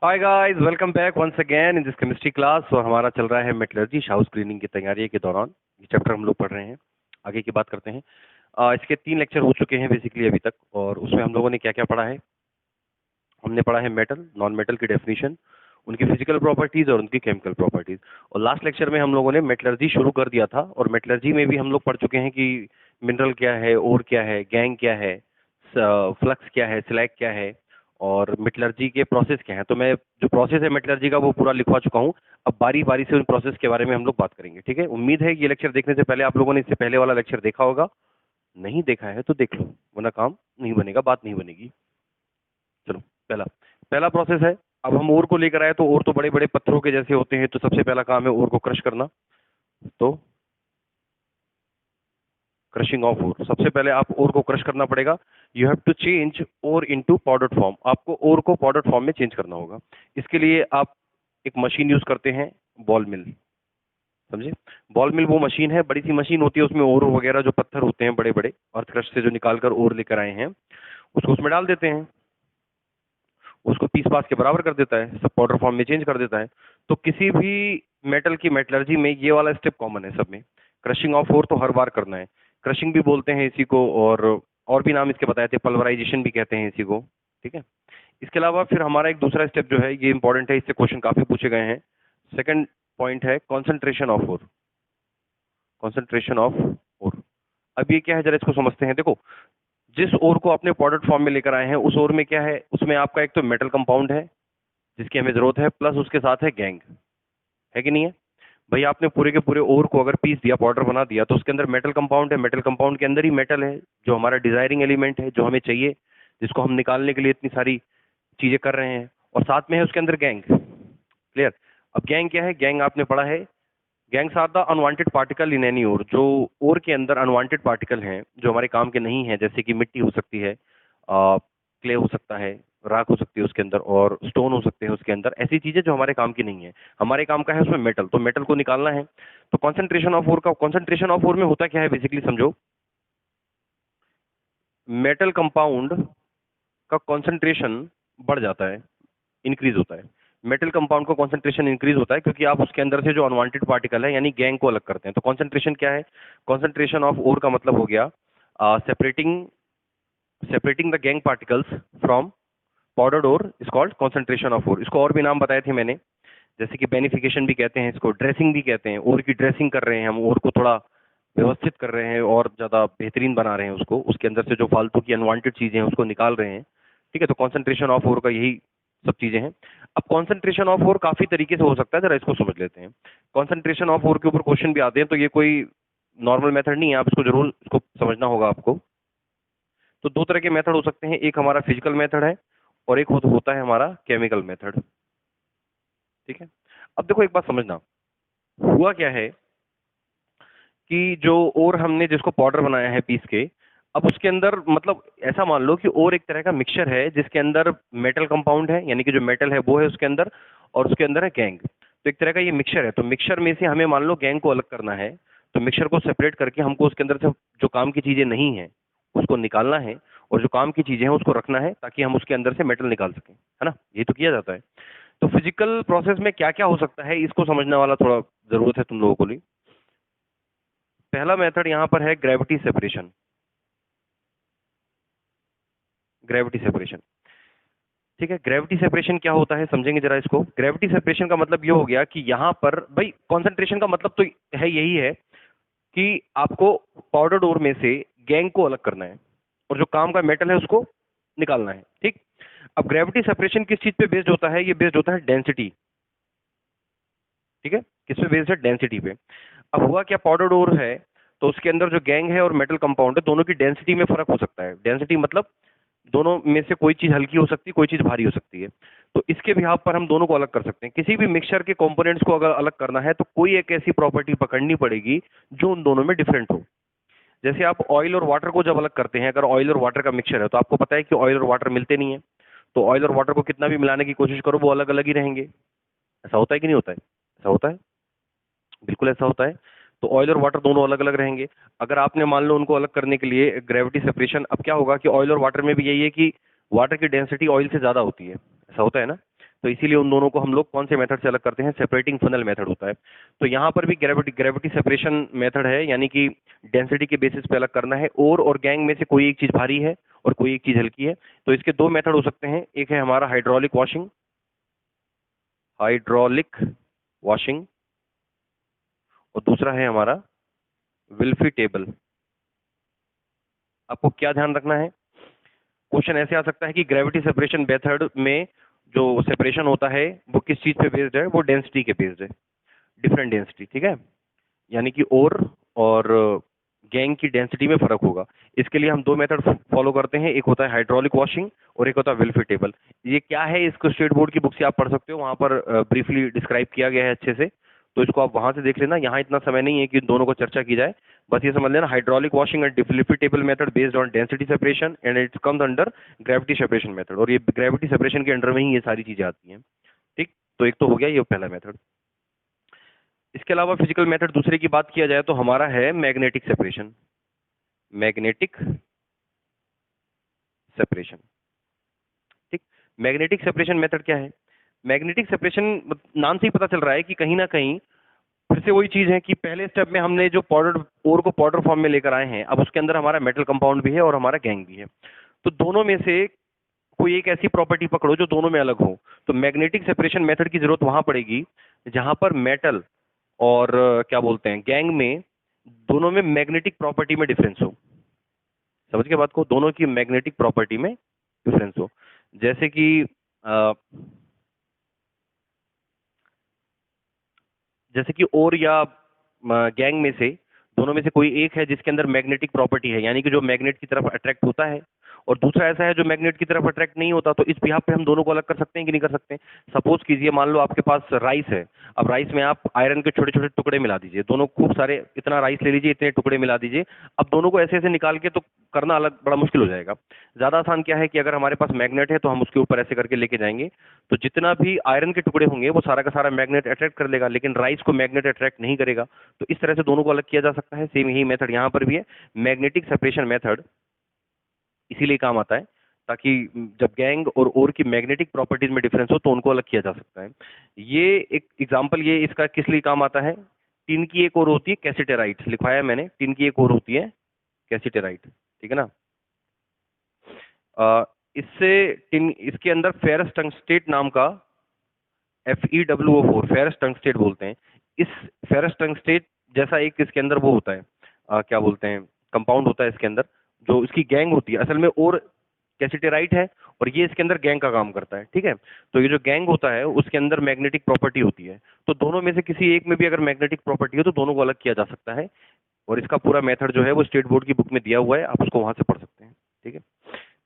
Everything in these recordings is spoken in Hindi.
Hi guys, welcome back once again in this chemistry class. और हमारा चल रहा है मेटलर्जी शाउस स्क्रीनिंग की तैयारी के दौरान ये चैप्टर हम लोग पढ़ रहे हैं। आगे की बात करते हैं। इसके 3 लेक्चर हो चुके हैं बेसिकली अभी तक, और उसमें हम लोगों ने क्या क्या पढ़ा है। हमने पढ़ा है मेटल, नॉन मेटल की डेफिनेशन, उनकी फिजिकल प्रॉपर्टीज और उनकी केमिकल प्रॉपर्टीज। और लास्ट लेक्चर में हम लोगों ने मेटलर्जी शुरू कर दिया था, और मेटलर्जी में भी हम लोग पढ़ चुके हैं कि मिनरल क्या है, ओर क्या है, गैंग क्या है, फ्लक्स क्या है, स्लैग क्या है, और मेटलर्जी के प्रोसेस क्या है। तो मैं जो प्रोसेस है मेटलर्जी का वो पूरा लिखवा चुका हूँ। अब बारी बारी से उन प्रोसेस के बारे में हम लोग बात करेंगे, ठीक है। उम्मीद है कि ये लेक्चर देखने से पहले आप लोगों ने इससे पहले वाला लेक्चर देखा होगा। नहीं देखा है तो देख लो, वरना काम नहीं बनेगा, बात नहीं बनेगी। चलो, पहला पहला प्रोसेस है। अब हम ओर को लेकर आए तो ओर तो बड़े बड़े पत्थरों के जैसे होते हैं, तो सबसे पहला काम है ओर को क्रश करना। तो क्रशिंग ऑफ ओर, सबसे पहले आप ओर को क्रश करना पड़ेगा। You have to change ore into powdered form. आपको ओर को पाउडर्ड फॉर्म में चेंज करना होगा। इसके लिए आप एक मशीन यूज करते हैं, बॉल मिल। समझे? बॉल मिल वो मशीन है, बड़ी सी मशीन होती है, उसमें ओर वगैरह जो पत्थर होते हैं बड़े बड़े अर्थ क्रश से जो निकाल कर ओर लेकर आए हैं, उसको उसमें डाल देते हैं। उसको पीस पास के बराबर कर देता है, सब पाउडर फॉर्म में चेंज कर देता है। तो किसी भी मेटल की मेटलर्जी में ये वाला स्टेप कॉमन है सब में। क्रशिंग ऑफ ओर तो हर बार करना है। क्रशिंग भी बोलते हैं इसी को, और भी नाम इसके बताए थे, पल्वराइजेशन भी कहते हैं इसी को, ठीक है। इसके अलावा फिर हमारा एक दूसरा स्टेप जो है, ये इंपॉर्टेंट है, इससे क्वेश्चन काफी पूछे गए हैं। सेकंड पॉइंट है concentration of ore. Concentration of ore, अब ये क्या है जरा इसको समझते हैं। देखो, जिस ओर को आपने पाउडर्ड फॉर्म में लेकर आए हैं उस ओर में क्या है, उसमें आपका एक तो मेटल कंपाउंड है जिसकी हमें जरूरत है, प्लस उसके साथ है गैंग, है कि नहीं है। भाई आपने पूरे के पूरे ओर को अगर पीस दिया, पाउडर बना दिया, तो उसके अंदर मेटल कंपाउंड है, मेटल कंपाउंड के अंदर ही मेटल है जो हमारा डिजायरिंग एलिमेंट है, जो हमें चाहिए, जिसको हम निकालने के लिए इतनी सारी चीजें कर रहे हैं, और साथ में है उसके अंदर गैंग। क्लियर? अब गैंग क्या है, गैंग आपने पढ़ा है, gangues are the unwanted particle in any ore. जो ओर के अंदर अनवांटेड पार्टिकल हैं जो हमारे काम के नहीं है, जैसे कि मिट्टी हो सकती है, क्ले हो सकता है, राख हो सकती है उसके अंदर, और स्टोन हो सकते हैं उसके अंदर, ऐसी चीजें जो हमारे काम की नहीं है। हमारे काम का है उसमें मेटल, तो मेटल को निकालना है। तो कॉन्सेंट्रेशन ऑफ ओर का, कॉन्सेंट्रेशन ऑफ ओर में होता क्या है बेसिकली समझो। मेटल कंपाउंड का कॉन्सेंट्रेशन बढ़ जाता है, इंक्रीज होता है। मेटल कंपाउंड का कॉन्सेंट्रेशन इंक्रीज होता है क्योंकि आप उसके अंदर से जो अनवांटेड पार्टिकल है यानी गैंग को अलग करते हैं। तो कॉन्सेंट्रेशन क्या है, कॉन्सेंट्रेशन ऑफ ओर का मतलब हो गया separating separating the gangue particles from powdered ore is called concentration of ore. इसको और भी नाम बताए थे मैंने, जैसे कि बेनिफिकेशन भी कहते हैं इसको, ड्रेसिंग भी कहते हैं। ओर की ड्रेसिंग कर रहे हैं हम, ओर को थोड़ा व्यवस्थित कर रहे हैं और ज्यादा बेहतरीन बना रहे हैं उसको, उसके अंदर से जो फालतू की अनवांटेड चीजें हैं उसको निकाल रहे हैं, ठीक है। तो कॉन्सेंट्रेशन ऑफ ओर का यही सब चीजें हैं। अब कॉन्सेंट्रेशन ऑफ ओर काफी तरीके से हो सकता है, जरा इसको समझ लेते हैं। कॉन्सेंट्रेशन ऑफ ओर के ऊपर क्वेश्चन भी आते हैं, तो ये कोई नॉर्मल मेथड नहीं है, आप इसको जरूर इसको समझना होगा आपको। तो दो तरह के मेथड हो सकते हैं, एक हमारा फिजिकल मेथड है और एक होता है हमारा केमिकल मेथड, ठीक है। अब देखो एक बात समझना, हुआ क्या है कि जो और हमने जिसको पाउडर बनाया है पीस के, अब उसके अंदर मतलब ऐसा मान लो कि और एक तरह का मिक्सचर है जिसके अंदर मेटल कंपाउंड है, यानी कि जो मेटल है वो है उसके अंदर, और उसके अंदर है गैंग। तो एक तरह का ये मिक्सचर है। तो मिक्सचर में से हमें मान लो गैंग को अलग करना है, तो मिक्सचर को सेपरेट करके हमको उसके अंदर से जो काम की चीजें नहीं है उसको निकालना है, और जो काम की चीजें हैं उसको रखना है ताकि हम उसके अंदर से मेटल निकाल सकें, है ना। ये तो किया जाता है। तो फिजिकल प्रोसेस में क्या क्या हो सकता है इसको समझने वाला थोड़ा जरूरत है तुम लोगों को लिए। पहला मेथड यहां पर है ग्रेविटी सेपरेशन। ग्रेविटी सेपरेशन, ठीक है। ग्रेविटी सेपरेशन क्या होता है समझेंगे जरा इसको। ग्रेविटी सेपरेशन का मतलब ये हो गया कि यहां पर भाई कंसंट्रेशन का मतलब तो है यही है कि आपको पाउडर डोर में से गैंग को अलग करना है और जो काम का मेटल है उसको निकालना है, ठीक। अब ग्रेविटी सेपरेशन किस चीज पे बेस्ड होता है, ये बेस्ड होता है डेंसिटी, ठीक है। किस पे बेस्ड है, डेंसिटी पे। अब हुआ क्या, पाउडर डोर है तो उसके अंदर जो गैंग है और मेटल कंपाउंड है, दोनों की डेंसिटी में फर्क हो सकता है। डेंसिटी मतलब दोनों में से कोई चीज हल्की हो सकती है, कोई चीज भारी हो सकती है। तो इसके बिहाफ पर हम दोनों को अलग कर सकते हैं। किसी भी मिक्सचर के कंपोनेंट्स को अगर अलग करना है तो कोई एक ऐसी प्रॉपर्टी पकड़नी पड़ेगी जो उन दोनों में डिफरेंट हो। जैसे आप ऑयल और वाटर को जब अलग करते हैं, अगर ऑयल और वाटर का मिक्सचर है तो आपको पता है कि ऑयल और वाटर मिलते नहीं है, तो ऑयल और वाटर को कितना भी मिलाने की कोशिश करो वो अलग अलग ही रहेंगे। ऐसा होता है कि नहीं होता है? ऐसा होता है, बिल्कुल ऐसा होता है। तो ऑयल और वाटर दोनों अलग अलग रहेंगे। अगर आपने मान लो उनको अलग करने के लिए ग्रेविटी सेपरेशन, अब क्या होगा कि ऑयल और वाटर में भी यही है कि वाटर की डेंसिटी ऑयल से ज्यादा होती है, ऐसा होता है ना। तो इसीलिए उन दोनों को हम लोग कौन से मेथड से अलग करते हैं, सेपरेटिंग फनल मेथड होता है। तो यहाँ पर भी ग्रेविटी सेपरेशन मेथड है, यानी कि डेंसिटी के बेसिस पे अलग करना है। ओर और गैंग में से कोई एक चीज भारी है और कोई एक चीज हल्की है। तो इसके दो मेथड हो सकते हैं, एक है हमारा हाइड्रोलिक वॉशिंग और दूसरा है हमारा विल्फी टेबल। आपको क्या ध्यान रखना है, क्वेश्चन ऐसे आ सकता है कि ग्रेविटी सेपरेशन मेथड में जो सेपरेशन होता है वो किस चीज पे बेस्ड है, वो डेंसिटी के बेस्ड है, डिफरेंट डेंसिटी, ठीक है। यानी कि ओर और गैंग की डेंसिटी में फर्क होगा। इसके लिए हम दो मेथड फॉलो करते हैं, एक होता है हाइड्रोलिक वॉशिंग और एक होता है विल्फी टेबल। ये क्या है, इसको स्टेट बोर्ड की बुक से आप पढ़ सकते हो, वहां पर ब्रीफली डिस्क्राइब किया गया है अच्छे से, तो इसको आप वहां से देख लेना। यहाँ इतना समय नहीं है कि इन दोनों को चर्चा की जाए, बस ये समझ लेना hydraulic washing and विल्फी table method based on density separation and it comes under gravity separation method, और ये ग्रेविटी सेपरेशन के अंडर में ही ये सारी चीजें आती हैं, ठीक। तो एक तो हो गया ये पहला मेथड। इसके अलावा फिजिकल मेथड दूसरे की बात किया जाए तो हमारा है मैग्नेटिक सेपरेशन। मैग्नेटिक सेपरेशन, ठीक। मैग्नेटिक सेपरेशन मेथड क्या है, मैग्नेटिक सेपरेशन नाम से ही पता चल रहा है कि कहीं ना कहीं फिर से वही चीज है कि पहले स्टेप में हमने जो पाउडर ओर को पाउडर फॉर्म में लेकर आए हैं, अब उसके अंदर हमारा मेटल कंपाउंड भी है और हमारा गैंग भी है। तो दोनों में से कोई एक ऐसी प्रॉपर्टी पकड़ो जो दोनों में अलग हो। तो मैग्नेटिक सेपरेशन मेथड की जरूरत वहां पड़ेगी जहां पर मेटल और क्या बोलते हैं गैंग में दोनों में मैग्नेटिक प्रॉपर्टी में डिफरेंस हो। समझ के बात को, दोनों की मैग्नेटिक प्रॉपर्टी में डिफरेंस हो। जैसे कि अ, जैसे कि ओर या गैंग में से दोनों में से कोई एक है जिसके अंदर मैग्नेटिक प्रॉपर्टी है, यानी कि जो मैग्नेट की तरफ अट्रैक्ट होता है, और दूसरा ऐसा है जो मैग्नेट की तरफ अट्रैक्ट नहीं होता। तो इस बिहाफ पे हम दोनों को अलग कर सकते हैं कि नहीं कर सकते। सपोज कीजिए, मान लो आपके पास राइस है, अब राइस में आप आयरन के छोटे छोटे टुकड़े मिला दीजिए, दोनों खूब सारे, इतना राइस ले लीजिए, इतने टुकड़े मिला दीजिए। अब दोनों को ऐसे ऐसे निकाल के तो करना अलग बड़ा मुश्किल हो जाएगा। ज्यादा आसान क्या है कि अगर हमारे पास मैग्नेट है तो हम उसके ऊपर ऐसे करके लेके जाएंगे, तो जितना भी आयरन के टुकड़े होंगे वो सारा का सारा मैग्नेट अट्रैक्ट कर लेगा, लेकिन राइस को मैग्नेट अट्रैक्ट नहीं करेगा। तो इस तरह से दोनों को अलग किया जा सकता है। सेम यही मेथड यहाँ पर भी है। मैग्नेटिक सेपरेशन मेथड इसीलिए काम आता है ताकि जब गैंग और ओर की मैग्नेटिक प्रॉपर्टीज में डिफरेंस हो तो उनको अलग किया जा सकता है। ये एक एग्जांपल, ये इसका किस लिए काम आता है, टिन की एक और होती है कैसिटेराइट, लिखवाया है मैंने, टिन की एक और होती है कैसिटेराइट, ठीक है ना। इससे टिन, इसके अंदर फेरस टंगस्टेट नाम का FeWO4 फेरस टंगस्टेट बोलते हैं। इस फेरस टंगस्टेट जैसा एक इसके अंदर वो होता है, क्या बोलते हैं, कंपाउंड होता है इसके अंदर, जो इसकी गैंग होती है असल में। और कैसिटेराइट है और ये इसके अंदर गैंग का काम करता है, ठीक है। तो ये जो गैंग होता है उसके अंदर मैग्नेटिक प्रॉपर्टी होती है। तो दोनों में से किसी एक में भी अगर मैग्नेटिक प्रॉपर्टी हो तो दोनों को अलग किया जा सकता है। और इसका पूरा मेथड जो है वो स्टेट बोर्ड की बुक में दिया हुआ है, आप उसको वहां से पढ़ सकते हैं, ठीक है।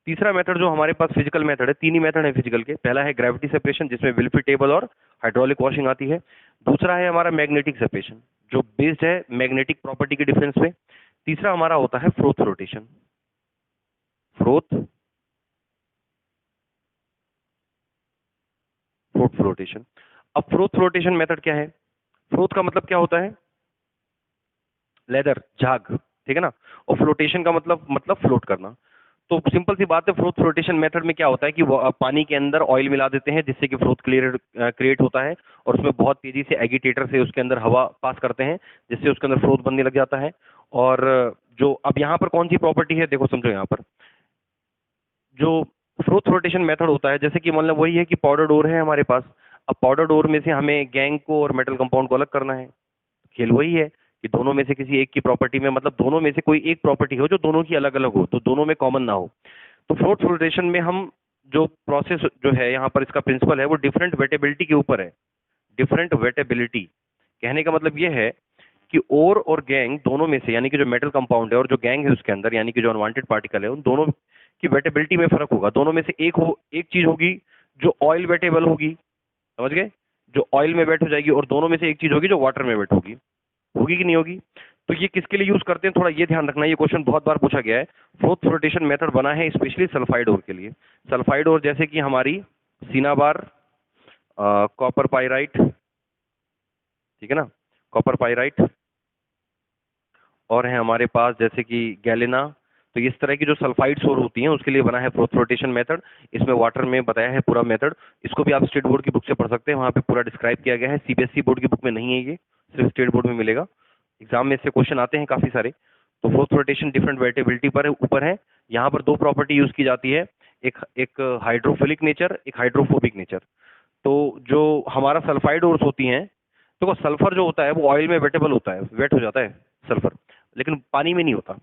तीसरा मेथड जो हमारे पास फिजिकल मेथड है, तीन ही मेथड है फिजिकल के। पहला है ग्रेविटी सेपरेशन जिसमें विल्फी टेबल और हाइड्रोलिक वॉशिंग आती है। दूसरा है हमारा मैग्नेटिक सेपरेशन जो बेस्ड है मैग्नेटिक प्रॉपर्टी के डिफरेंस पे। तीसरा हमारा होता है froth flotation. Froth froth flotation. अब फ्रोथ फ्लोटेशन मेथड क्या है, फ्रोथ का मतलब क्या होता है, लेदर, झाग, ठीक है ना। और फ्लोटेशन का मतलब फ्लोट करना। तो सिंपल सी बात है, फ्लोट फ्लोटेशन मेथड में क्या होता है कि वो पानी के अंदर ऑयल मिला देते हैं जिससे कि फ्लोट क्रिएट होता है, और उसमें बहुत तेजी से एगिटेटर से उसके अंदर हवा पास करते हैं जिससे उसके अंदर फ्लोट बनने लग जाता है। और जो अब यहाँ पर कौन सी प्रॉपर्टी है, देखो समझो, यहाँ पर जो फ्लोट फ्लोटेशन मेथड होता है, जैसे कि मतलब वही है कि पाउडर डोर है हमारे पास। अब पाउडर डोर में से हमें गैंग को और मेटल कंपाउंड को अलग करना है। खेल वही है कि दोनों में से किसी एक की प्रॉपर्टी में, मतलब दोनों में से कोई एक प्रॉपर्टी हो जो दोनों की अलग अलग हो, तो दोनों में कॉमन ना हो। तो फ्लोट फ्लोटेशन में हम जो प्रोसेस जो है यहाँ पर, इसका प्रिंसिपल है वो डिफरेंट वेटेबिलिटी के ऊपर है। डिफरेंट वेटेबिलिटी कहने का मतलब ये है कि ओर और गैंग दोनों में से, यानी कि जो मेटल कंपाउंड है और जो गैंग है उसके अंदर, यानी कि जो अनवांटेड पार्टिकल है, उन दोनों की वेटेबिलिटी में फर्क होगा। दोनों में से एक चीज होगी जो ऑयल वेटेबल होगी, समझ गए, जो ऑयल में वेट हो जाएगी, और दोनों में से एक चीज होगी जो वाटर में वेट होगी। होगी कि नहीं होगी। तो ये किसके लिए यूज करते हैं, थोड़ा ये ध्यान रखना, ये क्वेश्चन बहुत बार पूछा गया है। फ्लोट फ्लोटेशन मेथड बना है स्पेशली सल्फाइड ओर के लिए। सल्फाइड ओर जैसे कि हमारी सिनाबार, कॉपर पाइराइट, ठीक है ना, कॉपर पाइराइट, और है हमारे पास जैसे कि गैलेना, तो इस तरह की जो सल्फाइड्स और होती हैं उसके लिए बना है फ्लोटेशन मेथड। इसमें वाटर में बताया है पूरा मेथड। इसको भी आप स्टेट बोर्ड की बुक से पढ़ सकते हैं, वहाँ पे पूरा डिस्क्राइब किया गया है। सीबीएसई बोर्ड की बुक में नहीं है, ये सिर्फ स्टेट बोर्ड में मिलेगा। एग्जाम में इससे क्वेश्चन आते हैं काफी सारे। तो फ्लोटेशन डिफरेंट वेटेबिलिटी पर ऊपर है। यहाँ पर दो प्रॉपर्टी यूज की जाती है, एक एक हाइड्रोफिलिक नेचर, एक हाइड्रोफोबिक नेचर। तो जो हमारा सल्फाइड ओर्स होती हैं, तो सल्फर जो होता है वो ऑयल में वेटेबल होता है, वेट हो जाता है सल्फर, लेकिन पानी में नहीं होता।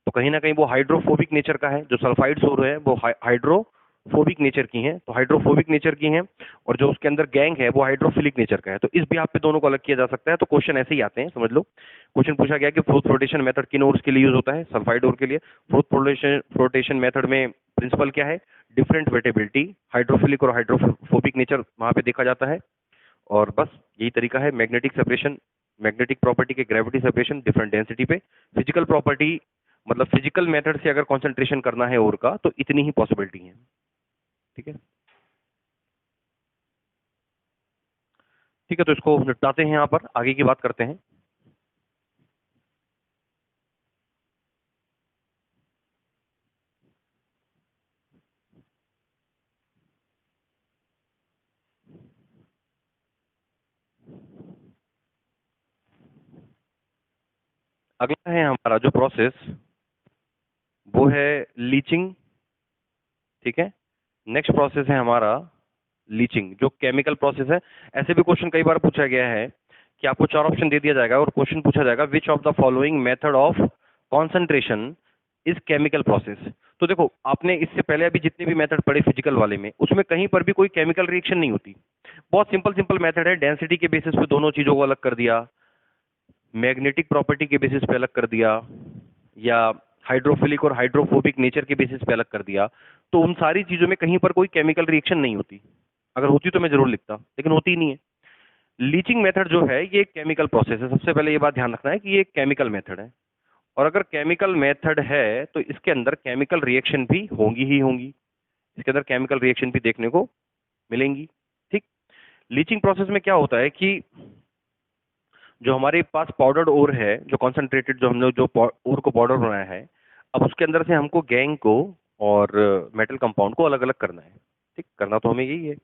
तो कहीं ना कहीं वो हाइड्रोफोबिक नेचर का है। जो सल्फाइड्स हो रहे हैं वो हाइड्रोफोबिक नेचर की हैं, तो हाइड्रोफोबिक नेचर की हैं। और जो उसके अंदर गैंग है वो हाइड्रोफिलिक नेचर का है। तो इस बिहाफ पे दोनों को अलग किया जा सकता है। तो क्वेश्चन ऐसे ही आते हैं, समझ लो। क्वेश्चन पूछा गया कि फ्लोटेशन मेथड किन ओर्स के लिए यूज होता है? सल्फाइड ओर के लिए। फ्लोटेशन मेथड में प्रिंसिपल क्या है? डिफरेंट वेटेबिलिटी, हाइड्रोफिलिक और हाइड्रोफोबिक नेचर वहां पे देखा जाता है। और बस यही तरीका है। मैग्नेटिक सेपरेशन, मैग्नेटिक प्रॉपर्टी के ग्रेविटी सेपरेशन डिफरेंट डेंसिटी पे। फिजिकल प्रॉपर्टी मतलब फिजिकल मेथड से अगर कंसंट्रेशन करना है और का, तो इतनी ही पॉसिबिलिटी है। ठीक है, ठीक है। तो इसको निपटाते हैं, यहाँ पर आगे की बात करते हैं। अगला है हमारा जो प्रोसेस, वो है लीचिंग। ठीक है, नेक्स्ट प्रोसेस है हमारा लीचिंग, जो केमिकल प्रोसेस है। ऐसे भी क्वेश्चन कई बार पूछा गया है कि आपको चार ऑप्शन दे दिया जाएगा और क्वेश्चन पूछा जाएगा which of the following method of concentration is chemical process. तो देखो, आपने इससे पहले अभी जितने भी मेथड पढ़े फिजिकल वाले में, उसमें कहीं पर भी कोई केमिकल रिएक्शन नहीं होती। बहुत सिंपल सिंपल मेथड है। डेंसिटी के बेसिस पे दोनों चीजों को अलग कर दिया, मैग्नेटिक प्रॉपर्टी के बेसिस पे अलग कर दिया, या हाइड्रोफिलिक और हाइड्रोफोबिक नेचर के बेसिस पे अलग कर दिया। तो उन सारी चीजों में कहीं पर कोई केमिकल रिएक्शन नहीं होती। अगर होती तो मैं जरूर लिखता, लेकिन होती ही नहीं है। लीचिंग मेथड जो है ये एक केमिकल प्रोसेस है। सबसे पहले ये बात ध्यान रखना है कि ये एक केमिकल मेथड है। और अगर केमिकल मेथड है तो इसके अंदर केमिकल रिएक्शन भी होंगी ही होंगी। इसके अंदर केमिकल रिएक्शन भी देखने को मिलेंगी। ठीक। लीचिंग प्रोसेस में क्या होता है कि जो हमारे पास पाउडर्ड ओर है, जो कॉन्सेंट्रेटेड, जो हमने जो ओर को पाउडर बनाया है, अब उसके अंदर से हमको गैंग को और मेटल कंपाउंड को अलग अलग करना है। ठीक, करना तो हमें यही है।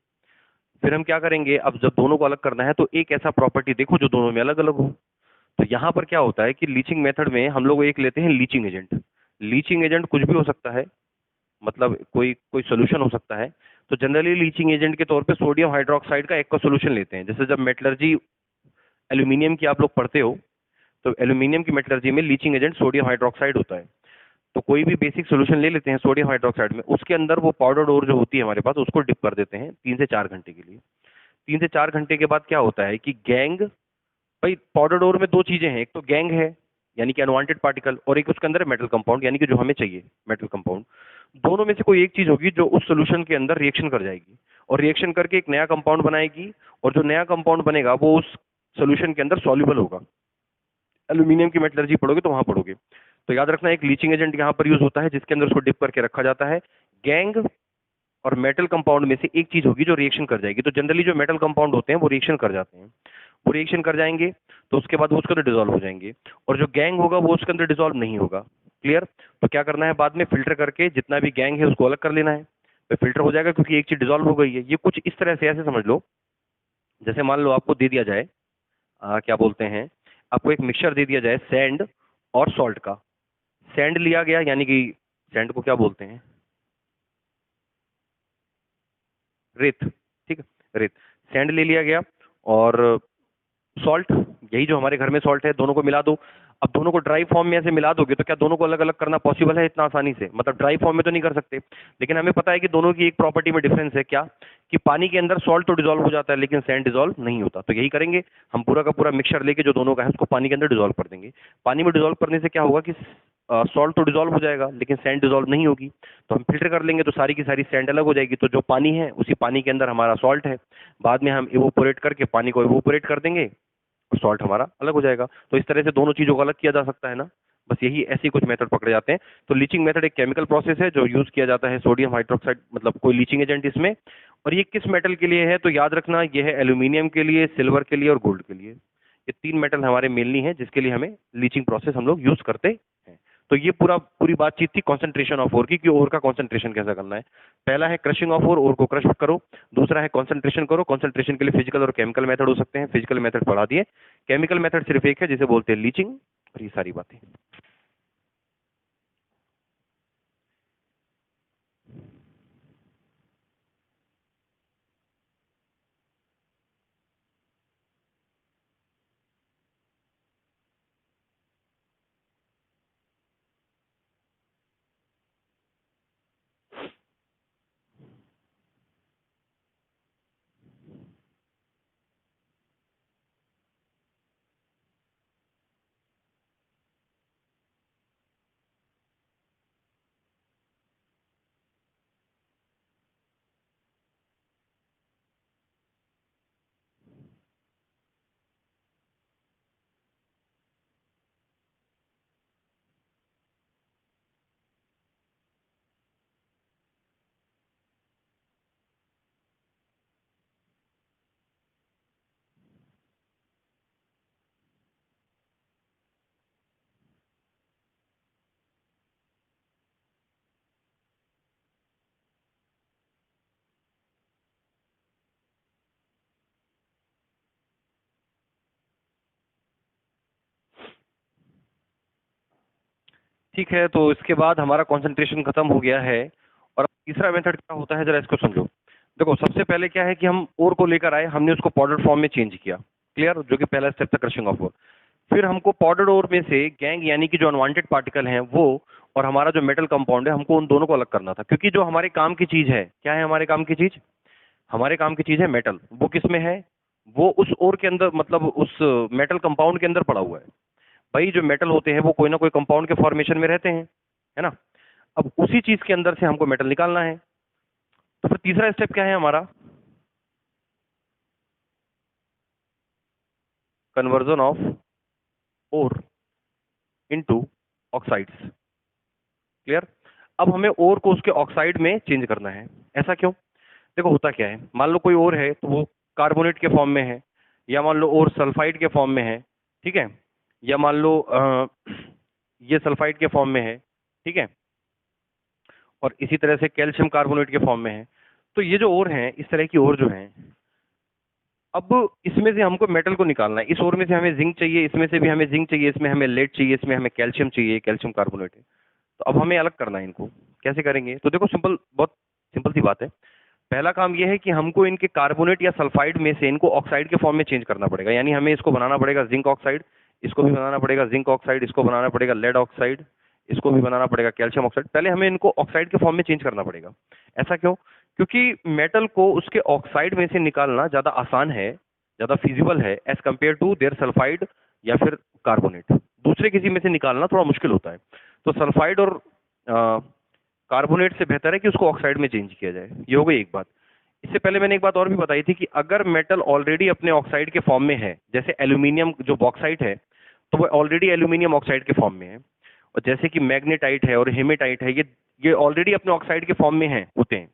फिर हम क्या करेंगे, अब जब दोनों को अलग करना है तो एक ऐसा प्रॉपर्टी देखो जो दोनों में अलग अलग हो। तो यहां पर क्या होता है कि लीचिंग मेथड में हम लोग एक लेते हैं लीचिंग एजेंट। लीचिंग एजेंट कुछ भी हो सकता है, मतलब कोई कोई सोल्यूशन हो सकता है। तो जनरली लीचिंग एजेंट के तौर पे सोडियम हाइड्रोक्साइड का एक का सोल्यूशन लेते हैं। जैसे जब मेटलर्जी एल्यूमिनियम की आप लोग पढ़ते हो, तो एल्यूमिनियम की मेटलर्जी में लीचिंग एजेंट सोडियम हाइड्रोक्साइड होता है। तो कोई भी बेसिक सोल्यूशन ले लेते हैं सोडियम हाइड्रोक्साइड में, उसके अंदर वो पाउडर ओर जो होती है हमारे पास, उसको डिप कर देते हैं 3 से 4 घंटे के लिए। 3 से 4 घंटे के बाद क्या होता है कि गैंग, भाई पाउडर डोर में दो चीजें हैं, एक तो गैंग है यानी कि अनवांटेड पार्टिकल, और एक उसके अंदर मेटल कंपाउंड यानी कि जो हमें चाहिए मेटल कंपाउंड। दोनों में से कोई एक चीज होगी जो उस सोल्यूशन के अंदर रिएक्शन कर जाएगी और रिएक्शन करके एक नया कंपाउंड बनाएगी, और जो नया कंपाउंड बनेगा वो उस सोल्यूशन के अंदर सॉल्युबल होगा। एल्यूमिनियम की मेटलर्जी पढ़ोगे तो वहां पढ़ोगे। तो याद रखना, एक लीचिंग एजेंट यहाँ पर यूज होता है जिसके अंदर उसको डिप करके रखा जाता है। गैंग और मेटल कंपाउंड में से एक चीज होगी जो रिएक्शन कर जाएगी। तो जनरली जो मेटल कंपाउंड होते हैं वो रिएक्शन कर जाते हैं, वो रिएक्शन कर जाएंगे, तो उसके बाद वो उसके अंदर डिसॉल्व हो जाएंगे। और जो गैंग होगा वो उसके अंदर डिसॉल्व नहीं होगा। क्लियर? तो क्या करना है, बाद में फिल्टर करके जितना भी गैंग है उसको अलग कर लेना है। तो फिल्टर हो जाएगा क्योंकि एक चीज डिसॉल्व हो गई है। ये कुछ इस तरह से, ऐसे समझ लो, जैसे मान लो आपको दे दिया जाए, क्या बोलते हैं, आपको एक मिक्सचर दे दिया जाए सैंड और सॉल्ट का। सैंड लिया गया, यानी कि सैंड को क्या बोलते हैं, रेत। ठीक है, रेत, सैंड ले लिया गया, और सॉल्ट, यही जो हमारे घर में सॉल्ट है, दोनों को मिला दो। अब दोनों को ड्राई फॉर्म में ऐसे मिला दोगे तो क्या दोनों को अलग अलग करना पॉसिबल है इतना आसानी से? मतलब ड्राई फॉर्म में तो नहीं कर सकते, लेकिन हमें पता है कि दोनों की एक प्रॉपर्टी में डिफरेंस है। क्या? कि पानी के अंदर सॉल्ट तो डिसॉल्व हो जाता है लेकिन सैंड डिसॉल्व नहीं होता। तो यही करेंगे हम, पूरा का पूरा मिक्सचर लेके जो दोनों का है उसको पानी के अंदर डिसॉल्व कर देंगे। पानी में डिसॉल्व करने से क्या होगा कि सॉल्ट तो डिसॉल्व हो जाएगा लेकिन सैंड डिसॉल्व नहीं होगी। तो हम फिल्टर कर लेंगे तो सारी की सारी सैंड अलग हो जाएगी। तो जो पानी है उसी पानी के अंदर हमारा सॉल्ट है। बाद में हम इवोपोरेट करके पानी को इवोपोरेट कर देंगे, सॉल्ट हमारा अलग हो जाएगा। तो इस तरह से दोनों चीजों को अलग किया जा सकता है ना। बस यही, ऐसे कुछ मेथड पकड़े जाते हैं। तो लीचिंग मेथड एक केमिकल प्रोसेस है जो यूज किया जाता है सोडियम हाइड्रोक्साइड, मतलब कोई लीचिंग एजेंट इसमें। और ये किस मेटल के लिए है? तो याद रखना, ये है एल्यूमिनियम के लिए, सिल्वर के लिए और गोल्ड के लिए। ये तीन मेटल हमारे मेनली हैं जिसके लिए हमें लीचिंग प्रोसेस हम लोग यूज करते हैं। तो ये पूरी बातचीत थी कॉन्सेंट्रेशन ऑफ ओर की, कि ओर का कॉन्सेंट्रेशन कैसा करना है। पहला है क्रशिंग ऑफ ओर को क्रश करो। दूसरा है कॉन्सेंट्रेशन करो। कॉन्सेंट्रेशन के लिए फिजिकल और केमिकल मेथड हो सकते हैं, फिजिकल मेथड पढ़ा दिए। केमिकल मेथड सिर्फ एक है जिसे बोलते हैं लीचिंग, और ये सारी बातें। ठीक है, तो इसके बाद हमारा कंसंट्रेशन खत्म हो गया है। और अब तीसरा मेथड क्या होता है, जरा इसको समझो। देखो, सबसे पहले क्या है कि हम ओर को लेकर आए, हमने उसको पाउडर फॉर्म में चेंज किया। क्लियर? जो कि पहला स्टेप था क्रशिंग ऑफ ओर। फिर हमको पाउडर ओर में से गैंग यानी कि जो अनवांटेड पार्टिकल हैं वो, और हमारा जो मेटल कंपाउंड है, हमको उन दोनों को अलग करना था। क्योंकि जो हमारे काम की चीज है, क्या है हमारे काम की चीज? हमारे काम की चीज है मेटल। वो किस में है? वो उस ओर के अंदर, मतलब उस मेटल कंपाउंड के अंदर पड़ा हुआ है। भाई, जो मेटल होते हैं वो कोई ना कोई कंपाउंड के फॉर्मेशन में रहते हैं, है ना? अब उसी चीज के अंदर से हमको मेटल निकालना है। तो फिर तीसरा स्टेप क्या है हमारा? Conversion of ore into oxides. Clear? अब हमें ओर को उसके ऑक्साइड में चेंज करना है। ऐसा क्यों? देखो, होता क्या है, मान लो कोई ओर है तो वो कार्बोनेट के फॉर्म में है, या मान लो ओर सल्फाइड के फॉर्म में है, ठीक है, या मान लो ये सल्फाइड के फॉर्म में है, ठीक है, और इसी तरह से कैल्शियम कार्बोनेट के फॉर्म में है। तो ये जो ओर हैं, इस तरह की ओर जो हैं, अब इसमें से हमको मेटल को निकालना है। इस ओर में से हमें जिंक चाहिए, इसमें से भी हमें जिंक चाहिए, इसमें हमें लेड चाहिए, इसमें हमें कैल्शियम चाहिए, कैल्शियम कार्बोनेट है। तो अब हमें अलग करना है इनको। कैसे करेंगे? तो देखो, सिंपल, बहुत सिंपल सी बात है। पहला काम यह है कि हमको इनके कार्बोनेट या सल्फाइड में से इनको ऑक्साइड के फॉर्म में चेंज करना पड़ेगा। यानी हमें इसको बनाना पड़ेगा जिंक ऑक्साइड, इसको भी बनाना पड़ेगा जिंक ऑक्साइड, इसको बनाना पड़ेगा लेड ऑक्साइड, इसको भी बनाना पड़ेगा कैल्शियम ऑक्साइड। पहले हमें इनको ऑक्साइड के फॉर्म में चेंज करना पड़ेगा। ऐसा क्यों? क्योंकि मेटल को उसके ऑक्साइड में से निकालना ज्यादा आसान है, ज्यादा फिजिबल है, as compare to their sulphide या फिर कार्बोनेट। दूसरे किसी में से निकालना थोड़ा मुश्किल होता है। तो सल्फाइड और कार्बोनेट से बेहतर है कि उसको ऑक्साइड में चेंज किया जाए। ये हो गई एक बात। इससे पहले मैंने एक बात और भी बताई थी कि अगर मेटल ऑलरेडी अपने ऑक्साइड के फॉर्म में है, जैसे एल्यूमिनियम जो बॉक्साइट है, तो वो ऑलरेडी एल्यूमिनियम ऑक्साइड के फॉर्म में है। और जैसे कि मैग्नेटाइट है और हेमेटाइट है, ये ऑलरेडी अपने ऑक्साइड के फॉर्म में है, होते हैं।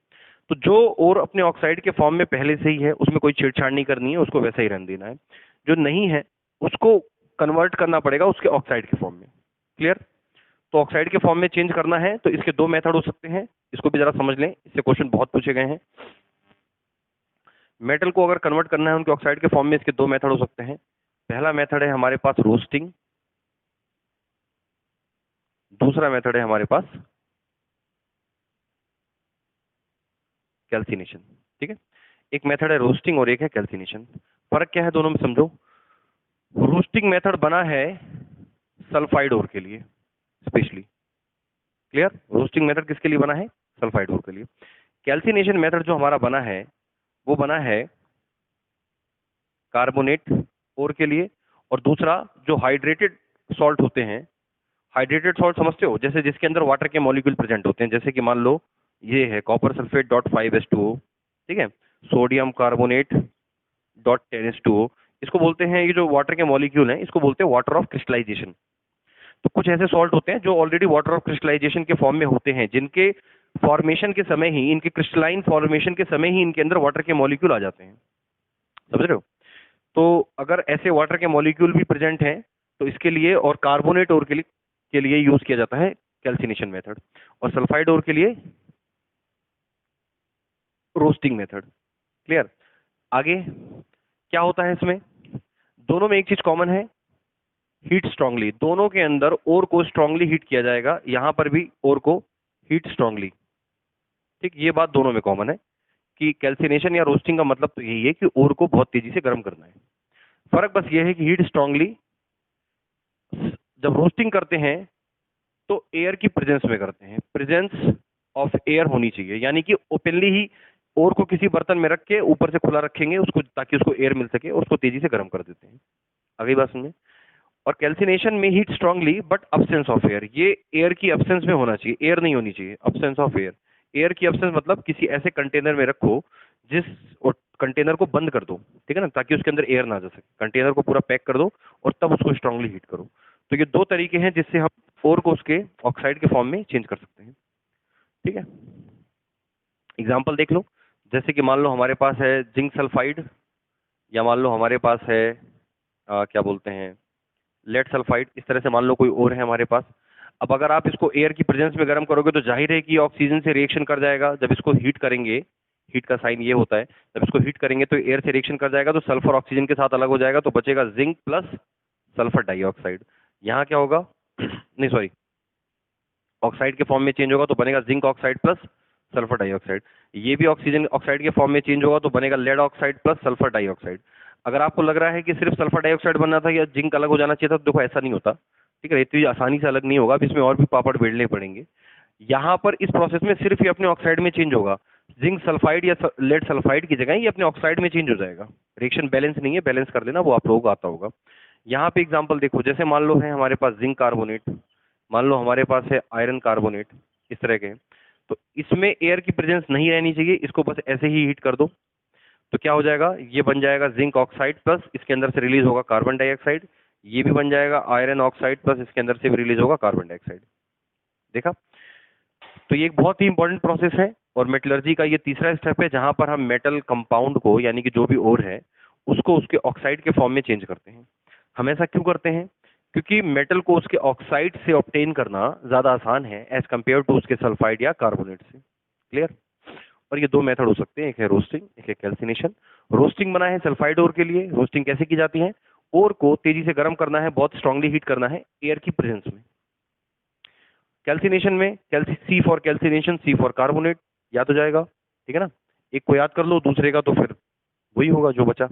तो जो और अपने ऑक्साइड के फॉर्म में पहले से ही है, उसमें कोई छेड़छाड़ नहीं करनी है, उसको वैसा ही रहने देना है। जो नहीं है उसको कन्वर्ट करना पड़ेगा उसके ऑक्साइड के फॉर्म में। क्लियर? तो ऑक्साइड के फॉर्म में चेंज करना है तो इसके दो मेथड हो सकते हैं। इसको भी जरा समझ लें, इससे क्वेश्चन बहुत पूछे गए हैं। मेटल को अगर कन्वर्ट करना है उनके ऑक्साइड के फॉर्म में, इसके दो मेथड हो सकते हैं। पहला मेथड है हमारे पास रोस्टिंग, दूसरा मेथड है हमारे पास कैल्सिनेशन। ठीक है? एक मेथड है रोस्टिंग और एक है कैल्सिनेशन। फर्क क्या है दोनों में, समझो। रोस्टिंग मेथड बना है सल्फाइड ओर के लिए स्पेशली। क्लियर? रोस्टिंग मेथड किसके लिए बना है? सल्फाइड ओर के लिए। कैल्सिनेशन मेथड जो हमारा बना है वो बना है कार्बोनेट ओर के लिए। और दूसरा जो हाइड्रेटेड सॉल्ट होते हैं, हाइड्रेटेड सॉल्ट समझते हो, जैसे जिसके अंदर वाटर के मॉलिक्यूल प्रेजेंट होते हैं, जैसे कि मान लो ये है कॉपर सल्फेट डॉट 5s2o, ठीक है, सोडियम कार्बोनेट डॉट 10s2o। इसको बोलते हैं, ये जो वाटर के मॉलिक्यूल हैं इसको बोलते हैं वाटर ऑफ क्रिस्टलाइजेशन। तो कुछ ऐसे सॉल्ट होते हैं जो ऑलरेडी वाटर ऑफ क्रिस्टलाइजेशन के फॉर्म में होते हैं, जिनके फॉर्मेशन के समय ही, इनके क्रिस्टलाइन फॉर्मेशन के समय ही इनके अंदर वाटर के मॉलिक्यूल आ जाते हैं। समझ रहे हो? तो अगर ऐसे वाटर के मॉलिक्यूल भी प्रेजेंट हैं तो इसके लिए, और कार्बोनेट ओर के लिए के लिए यूज किया जाता है कैल्सिनेशन मेथड, और सल्फाइड ओर के लिए रोस्टिंग मेथड। क्लियर? आगे क्या होता है इसमें? दोनों में एक चीज कॉमन है, हीट स्ट्रांगली। दोनों के अंदर ओर को स्ट्रांगली हीट किया जाएगा, यहां पर भी ओर को हीट स्ट्रांगली। ठीक, ये बात दोनों में कॉमन है कि कैल्सिनेशन या रोस्टिंग का मतलब तो यही है कि ओर को बहुत तेजी से गर्म करना है। फर्क बस ये है कि हीट स्ट्रांगली जब रोस्टिंग करते हैं तो एयर की प्रेजेंस में करते हैं, प्रेजेंस ऑफ एयर होनी चाहिए, यानी कि ओपनली ही ओर को किसी बर्तन में रख के ऊपर से खुला रखेंगे उसको, ताकि उसको एयर मिल सके और उसको तेजी से गर्म कर देते हैं। अगली बात सुनिए। और कैल्सिनेशन में heat strongly but absence of air, ये एयर की अब्सेंस में होना चाहिए, एयर नहीं होनी चाहिए, अब्सेंस ऑफ एयर। एयर की अब्सेंस मतलब किसी ऐसे कंटेनर में रखो जिस, और कंटेनर को बंद कर दो, ठीक है ना, ताकि उसके अंदर एयर ना जा सके। कंटेनर को पूरा पैक कर दो और तब उसको स्ट्रांगली हीट करो। तो ये दो तरीके हैं जिससे हम ओर को उसके ऑक्साइड के फॉर्म में चेंज कर सकते हैं। ठीक है, एग्जाम्पल देख लो। जैसे कि मान लो हमारे पास है जिंक सल्फाइड, या मान लो हमारे पास है क्या बोलते हैं, लेड सल्फाइड। इस तरह से मान लो कोई और है हमारे पास। अब अगर आप इसको एयर की प्रेजेंस में गर्म करोगे तो जाहिर है कि ऑक्सीजन से रिएक्शन कर जाएगा। जब इसको हीट करेंगे, हीट का साइन ये होता है, जब इसको हीट करेंगे तो एयर से रिएक्शन कर जाएगा, तो सल्फर ऑक्सीजन के साथ अलग हो जाएगा, तो बचेगा जिंक प्लस सल्फर डाइऑक्साइड। यहाँ क्या होगा नहीं सॉरी, ऑक्साइड के फॉर्म में चेंज होगा तो बनेगा zinc oxide plus sulphur dioxide. ये भी ऑक्सीजन ऑक्साइड के फॉर्म में चेंज होगा तो बनेगा lead oxide plus sulphur dioxide. अगर आपको लग रहा है कि सिर्फ सल्फर डाइऑक्साइड बनना था या जिंक अलग हो जाना चाहिए था, तो देखो ऐसा नहीं होता। ठीक है, इतनी आसानी से अलग नहीं होगा, अब इसमें और भी पापड़ बेलने पड़ेंगे। यहाँ पर इस प्रोसेस में सिर्फ ये अपने ऑक्साइड में चेंज होगा, जिंक सल्फाइड या लेड सल्फाइड की जगह ये अपने ऑक्साइड में चेंज हो जाएगा। रिएक्शन बैलेंस नहीं है, बैलेंस कर लेना, वो आप लोगों को आता होगा। यहाँ पे एग्जांपल देखो, जैसे मान लो है हमारे पास जिंक कार्बोनेट, मान लो हमारे पास है आयरन कार्बोनेट, इस तरह के। तो इसमें एयर की प्रेजेंस नहीं रहनी चाहिए, इसको बस ऐसे ही हीट कर दो तो क्या हो जाएगा, ये बन जाएगा जिंक ऑक्साइड प्लस इसके अंदर से रिलीज होगा कार्बन डाइऑक्साइड। ये भी बन जाएगा आयरन ऑक्साइड प्लस इसके अंदर से भी रिलीज होगा कार्बन डाइऑक्साइड। देखा? तो ये एक बहुत ही इंपॉर्टेंट प्रोसेस है, और मेटलर्जी का ये तीसरा स्टेप है जहां पर हम मेटल कंपाउंड को, यानी कि जो भी ओर है उसको उसके ऑक्साइड के फॉर्म में चेंज करते हैं। हम ऐसा क्यों करते हैं? क्योंकि मेटल को उसके ऑक्साइड से ऑब्टेन करना ज्यादा आसान है एज कंपेयर टू उसके सल्फाइड या कार्बोनेट से। क्लियर? और ये दो मेथड हो सकते हैं, एक है रोस्टिंग, एक है कैल्सिनेशन। रोस्टिंग बना है सल्फाइड ओर के लिए। रोस्टिंग कैसे की जाती है? ओर को तेजी से गर्म करना है, बहुत स्ट्रांगली हीट करना है एयर की प्रेजेंस में। कैल्सिनेशन में C for calcination, C for carbonate, याद हो जाएगा। ठीक है ना? एक को याद कर लो, दूसरे का तो फिर वही होगा जो बचा।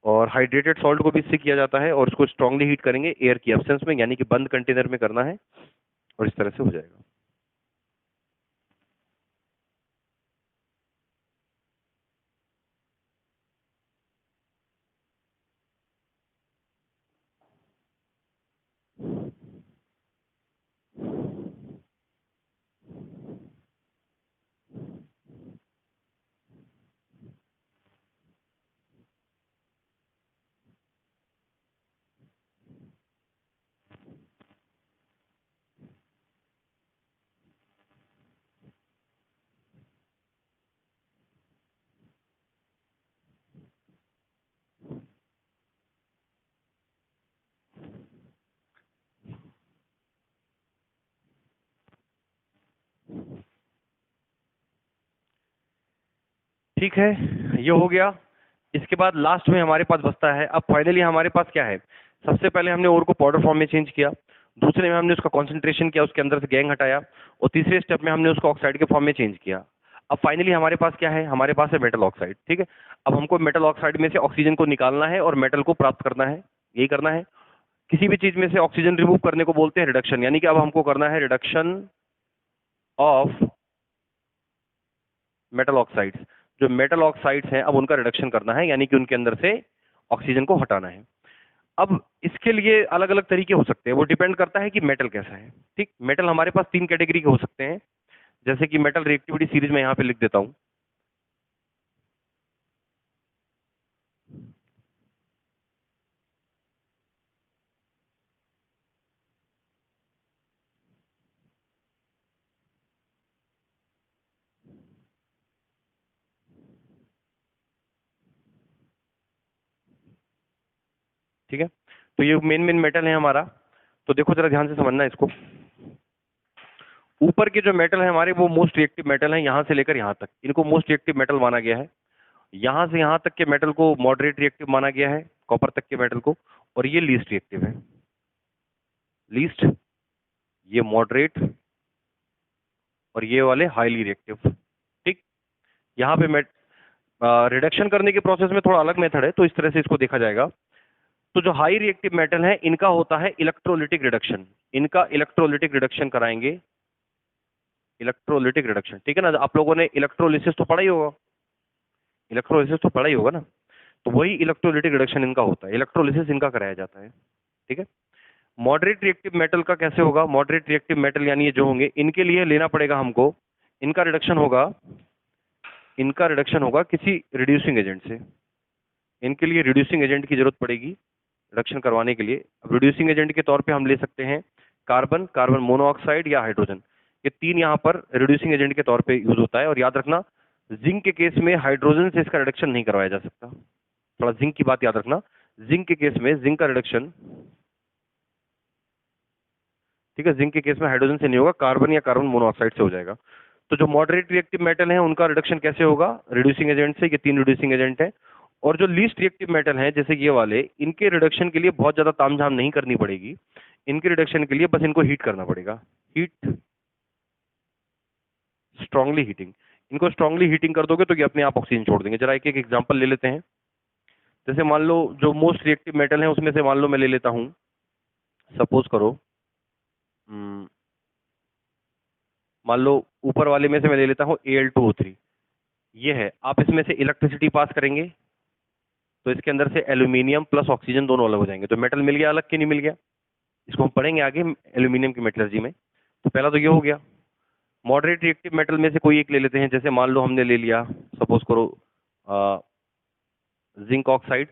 और हाइड्रेटेड सॉल्ट को भी इससे किया जाता है, और इसको स्ट्रांगली हीट करेंगे एयर की एब्सेंस में, यानी कि बंद कंटेनर में करना है, और इस तरह से हो जाएगा। ठीक है, ये हो गया। इसके बाद लास्ट में हमारे पास बचता है, अब फाइनली हमारे पास क्या है। सबसे पहले हमने ओर को पाउडर फॉर्म में चेंज किया, दूसरे में हमने उसका कॉन्सेंट्रेशन किया, उसके अंदर से गैंग हटाया, और तीसरे स्टेप में हमने उसको ऑक्साइड के फॉर्म में चेंज किया। अब फाइनली हमारे पास क्या है? हमारे पास है मेटल ऑक्साइड। ठीक है, अब हमको मेटल ऑक्साइड में से ऑक्सीजन को निकालना है और मेटल को प्राप्त करना है, यही करना है। किसी भी चीज में से ऑक्सीजन रिमूव करने को बोलते हैं रिडक्शन, यानी कि अब हमको करना है रिडक्शन ऑफ मेटल ऑक्साइड्स। जो मेटल ऑक्साइड्स हैं अब उनका रिडक्शन करना है, यानी कि उनके अंदर से ऑक्सीजन को हटाना है। अब इसके लिए अलग अलग तरीके हो सकते हैं, वो डिपेंड करता है कि मेटल कैसा है। ठीक, मेटल हमारे पास तीन कैटेगरी के हो सकते हैं, जैसे कि मेटल रिएक्टिविटी सीरीज में यहां पे लिख देता हूं। ठीक है, तो ये मेन मेन मेटल है हमारा। तो देखो जरा ध्यान से समझना इसको। ऊपर के जो मेटल है हमारे वो मोस्ट रिएक्टिव मेटल है, यहां से लेकर यहां तक इनको मोस्ट रिएक्टिव मेटल माना गया है। यहां से यहां तक के मेटल को मॉडरेट रिएक्टिव माना गया है, कॉपर तक के मेटल को, और ये लीस्ट रिएक्टिव है। लीस्ट, ये मॉडरेट, और ये वाले हाईली रिएक्टिव। ठीक, यहाँ पे रिडक्शन करने के प्रोसेस में थोड़ा अलग मेथड है, तो इस तरह से इसको देखा जाएगा। तो जो हाई रिएक्टिव मेटल है इनका होता है इलेक्ट्रोलिटिक रिडक्शन, इनका इलेक्ट्रोलिटिक रिडक्शन कराएंगे, इलेक्ट्रोलिटिक रिडक्शन। ठीक है ना, आप लोगों ने इलेक्ट्रोलिसिस तो पढ़ा ही होगा, इलेक्ट्रोलिसिस तो पढ़ा ही होगा ना, तो वही इलेक्ट्रोलिटिक रिडक्शन इनका होता है, इलेक्ट्रोलिसिस इनका कराया जाता है। ठीक है, मॉडरेट रिएक्टिव मेटल का कैसे होगा? मॉडरेट रिएक्टिव मेटल यानी ये जो होंगे इनके लिए लेना पड़ेगा हमको, इनका रिडक्शन होगा, इनका रिडक्शन होगा किसी रिड्यूसिंग एजेंट से। इनके लिए रिड्यूसिंग एजेंट की जरूरत पड़ेगी रिडक्शन करवाने के लिए। अब रिड्यूसिंग एजेंट के तौर पे हम ले सकते हैं कार्बन, कार्बन मोनोऑक्साइड या हाइड्रोजन। ये तीन यहाँ पर रिड्यूसिंग एजेंट के तौर पे यूज होता है। और याद रखना, जिंक के केस में हाइड्रोजन से इसका रिडक्शन नहीं करवाया जा सकता। थोड़ा जिंक की बात याद रखना, जिंक के केस में जिंक का रिडक्शन, ठीक है, जिंक के केस में हाइड्रोजन से नहीं होगा, कार्बन या कार्बन मोनोऑक्साइड से हो जाएगा। तो जो मॉडरेट रिएक्टिव मेटल है उनका रिडक्शन कैसे होगा? रिड्यूसिंग एजेंट से। ये तीन रिड्यूसिंग एजेंट है। और जो लीस्ट रिएक्टिव मेटल है जैसे ये वाले, इनके रिडक्शन के लिए बहुत ज्यादा तामझाम नहीं करनी पड़ेगी। इनके रिडक्शन के लिए बस इनको हीट करना पड़ेगा, हीट, स्ट्रांगली हीटिंग। इनको स्ट्रांगली हीटिंग कर दोगे तो ये अपने आप ऑक्सीजन छोड़ देंगे। जरा एक एक एग्जांपल ले लेते हैं। जैसे मान लो जो मोस्ट रिएक्टिव मेटल है उसमें से मान लो मैं ले लेता हूं, सपोज करो मान लो ऊपर वाले में से मैं ले लेता हूं Al2O3। ये है, आप इसमें से इलेक्ट्रिसिटी पास करेंगे तो इसके अंदर से एल्यूमिनियम प्लस ऑक्सीजन दोनों अलग हो जाएंगे। तो मेटल मिल गया अलग कि नहीं मिल गया? इसको हम पढ़ेंगे आगे एल्यूमिनियम की मेटलर्जी में। तो पहला तो ये हो गया। मॉडरेट रिएक्टिव मेटल में से कोई एक ले लेते हैं। जैसे मान लो हमने ले लिया, सपोज करो जिंक ऑक्साइड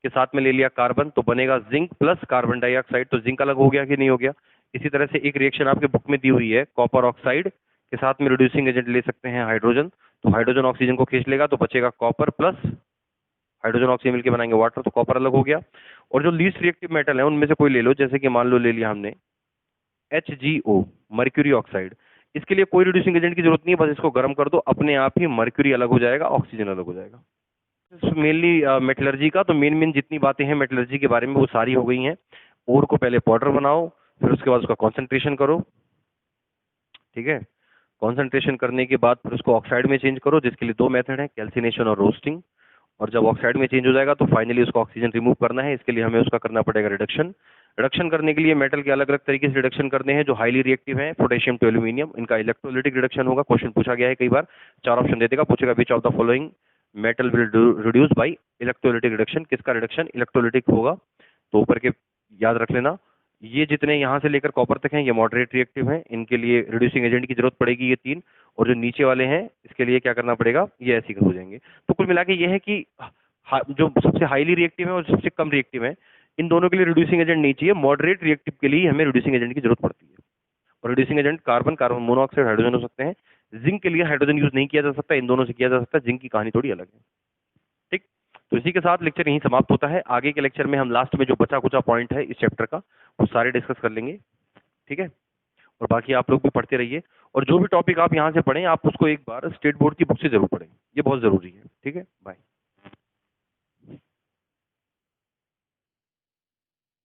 के साथ में ले लिया कार्बन, तो बनेगा जिंक प्लस कार्बन डाइऑक्साइड। तो जिंक अलग हो गया कि नहीं हो गया? इसी तरह से एक रिएक्शन आपके बुक में दी हुई है, कॉपर ऑक्साइड के साथ में रिड्यूसिंग एजेंट ले सकते हैं हाइड्रोजन। तो हाइड्रोजन ऑक्सीजन को खींच लेगा तो बचेगा कॉपर प्लस हाइड्रोजन ऑक्सीजन मिलकर बनाएंगे वाटर, तो कॉपर अलग हो गया। और जो लीस्ट रिएक्टिव मेटल है उनमें से कोई ले लो, जैसे कि मान लो ले लिया हमने HgO, मर्क्यूरी ऑक्साइड। इसके लिए कोई रिड्यूसिंग एजेंट की जरूरत नहीं है, बस इसको गर्म कर दो, अपने आप ही मर्क्यूरी अलग हो जाएगा, ऑक्सीजन अलग हो जाएगा। मेनली मेटलर्जी का तो मेन जितनी बातें हैं मेटलर्जी के बारे में वो सारी हो गई हैं। ओर को पहले पाउडर बनाओ, फिर उसके बाद उसका कॉन्सेंट्रेशन करो, ठीक है। कॉन्सेंट्रेशन करने के बाद फिर उसको ऑक्साइड में चेंज करो, जिसके लिए दो मेथड है, कैल्सिनेशन और रोस्टिंग। और जब ऑक्साइड में चेंज हो जाएगा तो फाइनली उसका ऑक्सीजन रिमूव करना है। इसके लिए हमें उसका करना पड़ेगा रिडक्शन। रिडक्शन करने के लिए मेटल के अलग अलग तरीके से रिडक्शन करने हैं। जो हाईली रिएक्टिव है, पोटेशियम टू एल्यूमिनियम, इनका इलेक्ट्रोलिटिक रिडक्शन होगा। क्वेश्चन पूछा गया है कई बार, चार ऑप्शन दे देगा, पूछेगा which of the following metal will reduce by electrolytic reduction. किसका रिडक्शन इलेक्ट्रोलिटिक होगा? तो ऊपर के याद रख लेना, ये जितने यहां से लेकर कॉपर तक हैं ये मॉडरेट रिएक्टिव हैं, इनके लिए रिड्यूसिंग एजेंट की जरूरत पड़ेगी ये तीन। और जो नीचे वाले हैं इसके लिए क्या करना पड़ेगा, ये ऐसे हो जाएंगे। तो कुल मिला के ये है कि जो सबसे हाईली रिएक्टिव है और सबसे कम रिएक्टिव है, इन दोनों के लिए रिड्यूसिंग एजेंट नहीं चाहिए। मॉडरेट रिएक्टिव के लिए हमें रिड्यूसिंग एजेंट की जरूरत पड़ती है। और reducing agent carbon, carbon monoxide, hydrogen हो सकते हैं। जिंक के लिए हाइड्रोजन यूज नहीं किया जा सकता, इन दोनों से किया जा सकता है। जिंक की कहानी थोड़ी अलग है, ठीक। तो इसी के साथ लेक्चर यहीं समाप्त होता है। आगे के लेक्चर में हम लास्ट में जो बचा कुचा पॉइंट है इस चैप्टर का वो सारे डिस्कस कर लेंगे, ठीक है। और बाकी आप लोग भी पढ़ते रहिए, और जो भी टॉपिक आप यहाँ से पढ़ें आप उसको एक बार स्टेट बोर्ड की बुक से जरूर पढ़ें, ये बहुत जरूरी है, ठीक है। बाय।